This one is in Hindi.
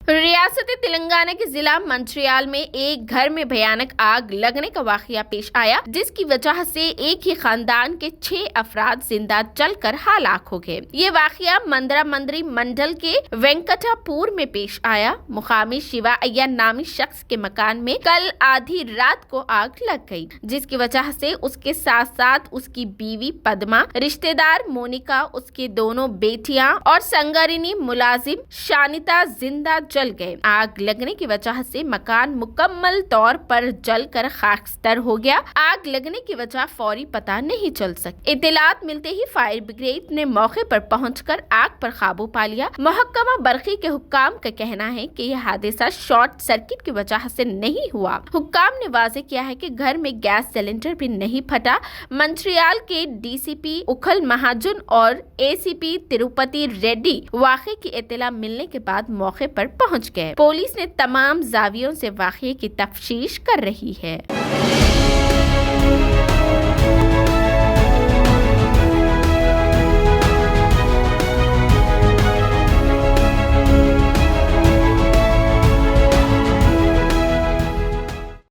रियासत तेलंगाना के जिला मंचिर्याल में एक घर में भयानक आग लगने का वाकया पेश आया, जिसकी वजह से एक ही खानदान के 6 अफराद जिंदा जलकर हलाक हो गए। ये वाकया मंदरा मंदरी मंडल के वेंकटापुर में पेश आया। मुकामी शिवा अय्यर नामी शख्स के मकान में कल आधी रात को आग लग गई, जिसकी वजह से उसके साथ साथ उसकी बीवी पद्मा, रिश्तेदार मोनिका, उसके दोनों बेटियां और संगरिनी मुलाजिम शानिता जिंदा जल गए। आग लगने की वजह से मकान मुकम्मल तौर पर जलकर खाकस्तर हो गया। आग लगने की वजह फौरी पता नहीं चल सकी। इत्तलात मिलते ही फायर ब्रिगेड ने मौके पर पहुंचकर आग पर काबू पा लिया। महकमा बरकी के हुक्काम का कहना है कि यह हादसा शॉर्ट सर्किट की वजह से नहीं हुआ। हुक्काम ने वाजे किया है कि घर में गैस सिलेंडर भी नहीं फटा। मंचिर्याल के डीसीपी उखल महाजन और एसीपी तिरुपति रेड्डी वाक़े की इत्तला मिलने के बाद मौके पर पहुंच गए। पुलिस ने तमाम जावियों से वाक़े की तफ्तीश कर रही है।